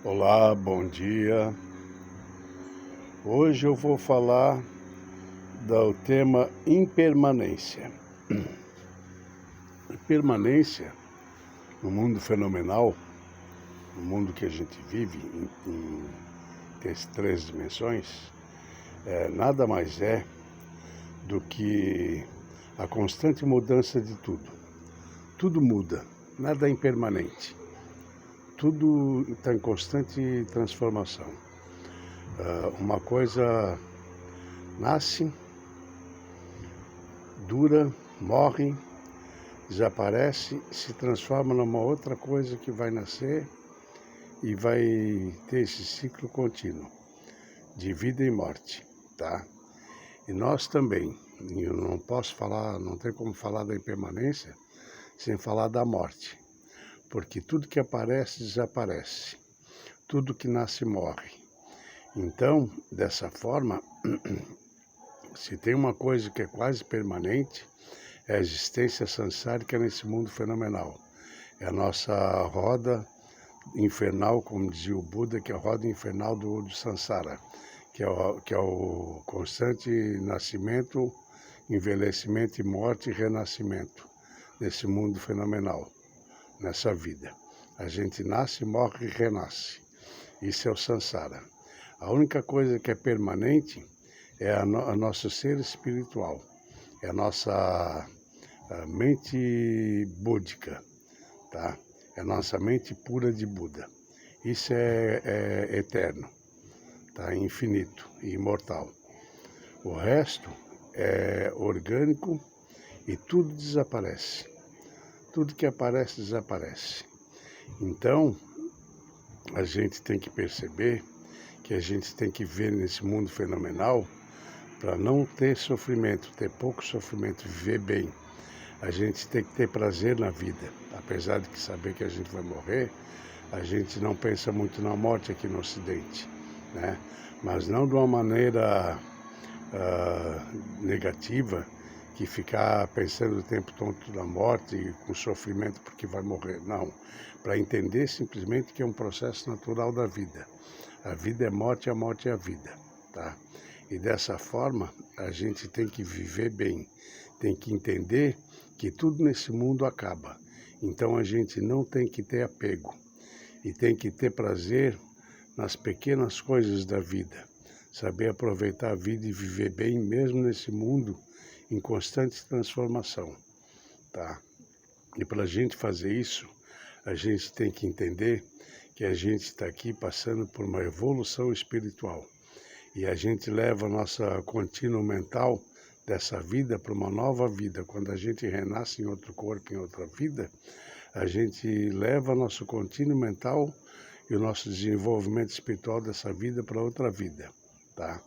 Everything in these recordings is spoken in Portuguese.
Olá, bom dia. Hoje eu vou falar do tema impermanência. Impermanência no mundo fenomenal, no mundo que a gente vive em três dimensões, nada mais é do que a constante mudança de tudo. Tudo muda, nada é impermanente. Tudo está em constante transformação. Uma coisa nasce, dura, morre, desaparece, se transforma numa outra coisa que vai nascer e vai ter esse ciclo contínuo de vida e morte, tá? E nós também, eu não posso falar, não tem como falar da impermanência sem falar da morte, porque tudo que aparece desaparece, tudo que nasce morre. Então, dessa forma, se tem uma coisa que é quase permanente, é a existência samsárica nesse mundo fenomenal. É a nossa roda infernal, como dizia o Buda, que é a roda infernal do Sansara, que é o constante nascimento, envelhecimento e morte e renascimento nesse mundo fenomenal, nessa vida. A gente nasce, morre e renasce. Isso é o Sansara. A única coisa que é permanente é a nosso ser espiritual, é a nossa mente búdica, tá? É a nossa mente pura de Buda. Isso é eterno, tá? Infinito e imortal. O resto é orgânico e tudo desaparece. Tudo que aparece, desaparece. Então, a gente tem que perceber que a gente tem que ver nesse mundo fenomenal para não ter sofrimento, ter pouco sofrimento, viver bem. A gente tem que ter prazer na vida. Apesar de saber que a gente vai morrer, a gente não pensa muito na morte aqui no Ocidente, né? Mas não de uma maneira negativa, que ficar pensando o tempo todo na morte e com sofrimento porque vai morrer. Não, para entender simplesmente que é um processo natural da vida. A vida é morte, a morte é a vida, tá? E dessa forma, a gente tem que viver bem, tem que entender que tudo nesse mundo acaba. Então a gente não tem que ter apego e tem que ter prazer nas pequenas coisas da vida. Saber aproveitar a vida e viver bem mesmo nesse mundo em constante transformação, tá? E para a gente fazer isso, a gente tem que entender que a gente está aqui passando por uma evolução espiritual. E a gente leva a nossa contínua mental dessa vida para uma nova vida. Quando a gente renasce em outro corpo, em outra vida, a gente leva nosso contínuo mental e o nosso desenvolvimento espiritual dessa vida para outra vida, tá?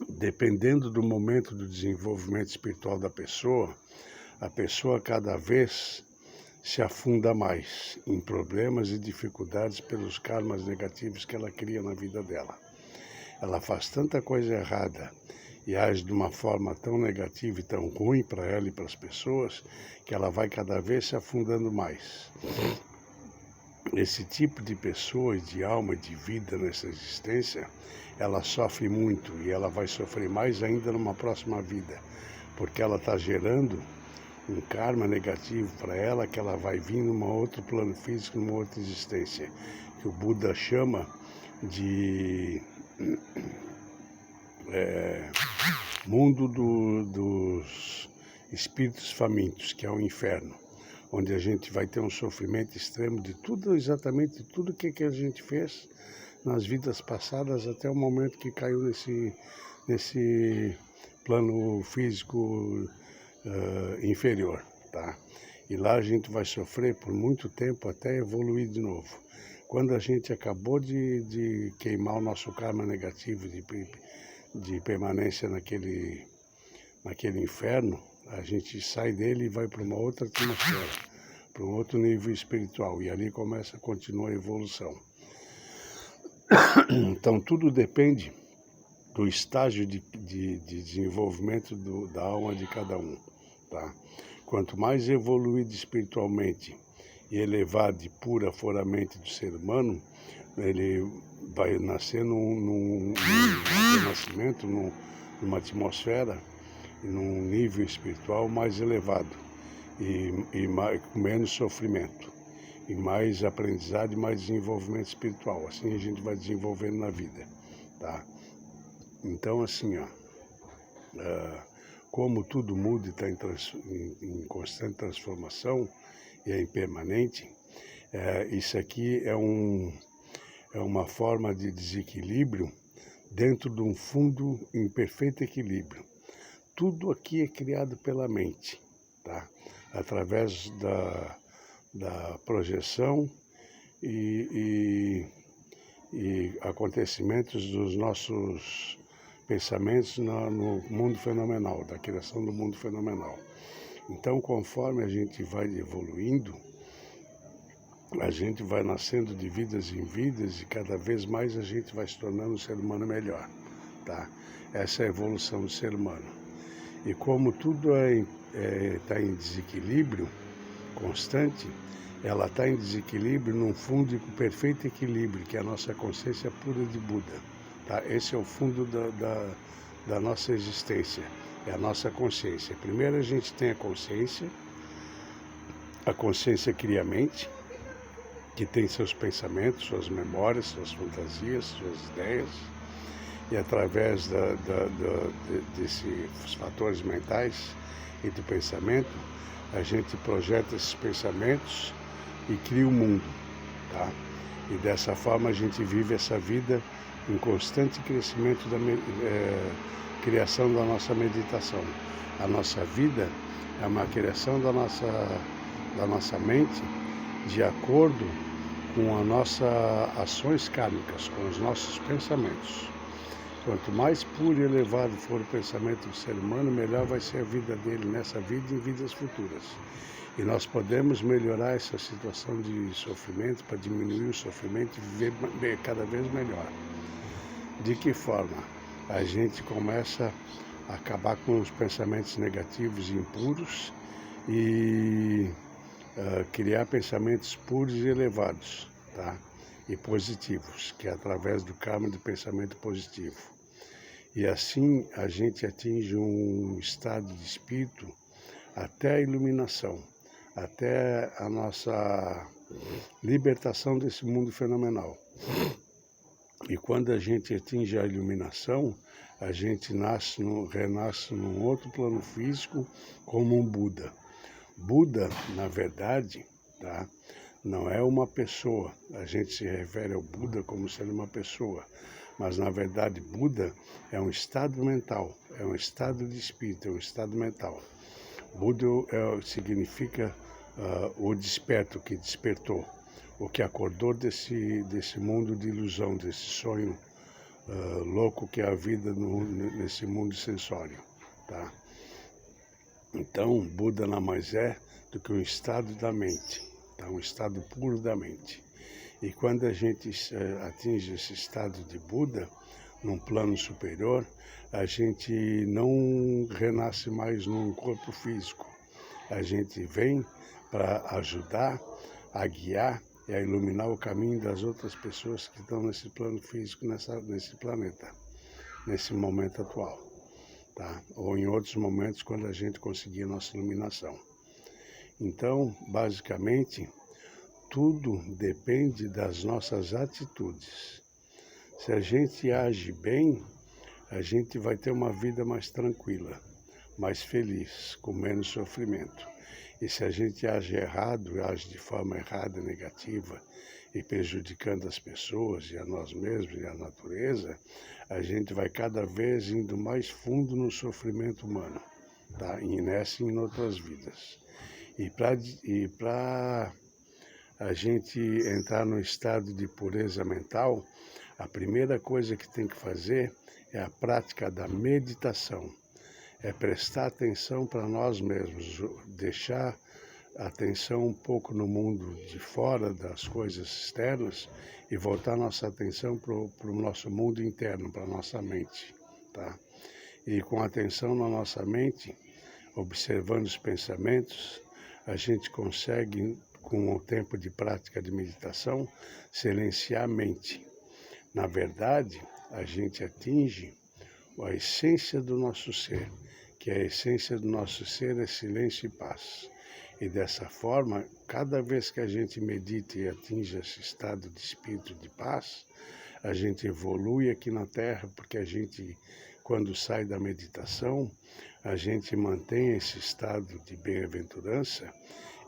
Dependendo do momento do desenvolvimento espiritual da pessoa, a pessoa cada vez se afunda mais em problemas e dificuldades pelos karmas negativos que ela cria na vida dela. Ela faz tanta coisa errada e age de uma forma tão negativa e tão ruim para ela e para as pessoas, que ela vai cada vez se afundando mais. Esse tipo de pessoa, de alma, de vida nessa existência, ela sofre muito e ela vai sofrer mais ainda numa próxima vida, porque ela está gerando um karma negativo para ela, que ela vai vir num outro plano físico, numa outra existência, que o Buda chama de mundo dos espíritos famintos, que é o inferno, onde a gente vai ter um sofrimento extremo de tudo, exatamente tudo que a gente fez nas vidas passadas até o momento que caiu nesse plano físico inferior, tá? E lá a gente vai sofrer por muito tempo até evoluir de novo. Quando a gente acabou de queimar o nosso karma negativo de permanência naquele inferno, a gente sai dele e vai para uma outra atmosfera, para um outro nível espiritual, e ali continua a evolução. Então tudo depende do estágio de desenvolvimento da alma de cada um, tá? Quanto mais evoluído espiritualmente e elevada e pura for a mente do ser humano, ele vai nascer num renascimento, numa atmosfera e num nível espiritual mais elevado com menos sofrimento e mais aprendizado e mais desenvolvimento espiritual. Assim a gente vai desenvolvendo na vida, tá? Então, assim, como tudo muda e está em constante transformação e é impermanente, isso aqui é uma forma de desequilíbrio dentro de um fundo em perfeito equilíbrio. Tudo aqui é criado pela mente, tá? Através da projeção e acontecimentos dos nossos pensamentos no mundo fenomenal, da criação do mundo fenomenal. Então, conforme a gente vai evoluindo, a gente vai nascendo de vidas em vidas e cada vez mais a gente vai se tornando um ser humano melhor, tá? Essa é a evolução do ser humano. E como tudo está em desequilíbrio constante, ela está em desequilíbrio num fundo de perfeito equilíbrio, que é a nossa consciência pura de Buda. Tá? Esse é o fundo da nossa existência, é a nossa consciência. Primeiro a gente tem a consciência cria a mente, que tem seus pensamentos, suas memórias, suas fantasias, suas ideias, e através desses fatores mentais e do pensamento, a gente projeta esses pensamentos e cria o mundo, tá? E dessa forma a gente vive essa vida em constante crescimento criação da nossa meditação. A nossa vida é uma criação da nossa mente de acordo com as nossas ações kármicas, com os nossos pensamentos. Quanto mais puro e elevado for o pensamento do ser humano, melhor vai ser a vida dele nessa vida e em vidas futuras. E nós podemos melhorar essa situação de sofrimento para diminuir o sofrimento e viver cada vez melhor. De que forma? A gente começa a acabar com os pensamentos negativos e impuros e criar pensamentos puros e elevados, tá? E positivos, que é através do karma do pensamento positivo. E assim a gente atinge um estado de espírito até a iluminação, até a nossa libertação desse mundo fenomenal. E quando a gente atinge a iluminação, a gente renasce num outro plano físico como um Buda. Buda, na verdade, tá? Não é uma pessoa. A gente se refere ao Buda como sendo uma pessoa. Mas, na verdade, Buda é um estado mental, é um estado de espírito, é um estado mental. Buda significa o desperto, que despertou, o que acordou desse mundo de ilusão, desse sonho louco que é a vida nesse mundo sensório, tá? Então, Buda nada mais é do que um estado da mente, tá? Um estado puro da mente. E quando a gente atinge esse estado de Buda, num plano superior, a gente não renasce mais num corpo físico. A gente vem para ajudar, a guiar e a iluminar o caminho das outras pessoas que estão nesse plano físico, nesse planeta, nesse momento atual, tá? Ou em outros momentos quando a gente conseguir a nossa iluminação. Então, basicamente, tudo depende das nossas atitudes. Se a gente age bem, a gente vai ter uma vida mais tranquila, mais feliz, com menos sofrimento. E se a gente age errado, age de forma errada, negativa, e prejudicando as pessoas e a nós mesmos e a natureza, a gente vai cada vez indo mais fundo no sofrimento humano, tá? E nessa e em outras vidas. E para a gente entrar no estado de pureza mental, a primeira coisa que tem que fazer é a prática da meditação. É prestar atenção para nós mesmos, deixar a atenção um pouco no mundo de fora das coisas externas e voltar nossa atenção para o nosso mundo interno, para a nossa mente, tá? E com atenção na nossa mente, observando os pensamentos, a gente consegue com o tempo de prática de meditação, silenciar a mente. Na verdade, a gente atinge a essência do nosso ser, que a essência do nosso ser é silêncio e paz. E dessa forma, cada vez que a gente medita e atinge esse estado de espírito de paz, a gente evolui aqui na Terra, porque a gente, quando sai da meditação, a gente mantém esse estado de bem-aventurança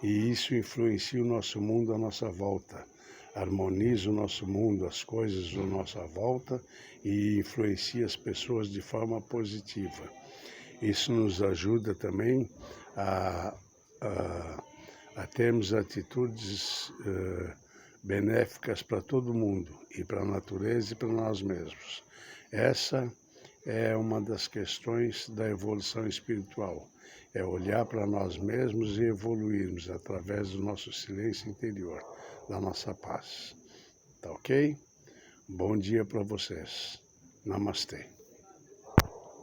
e isso influencia o nosso mundo à nossa volta. Harmoniza o nosso mundo, as coisas à nossa volta e influencia as pessoas de forma positiva. Isso nos ajuda também a termos atitudes benéficas para todo mundo, e para a natureza e para nós mesmos. Essa é uma das questões da evolução espiritual, é olhar para nós mesmos e evoluirmos através do nosso silêncio interior, da nossa paz. Tá ok? Bom dia para vocês. Namastê.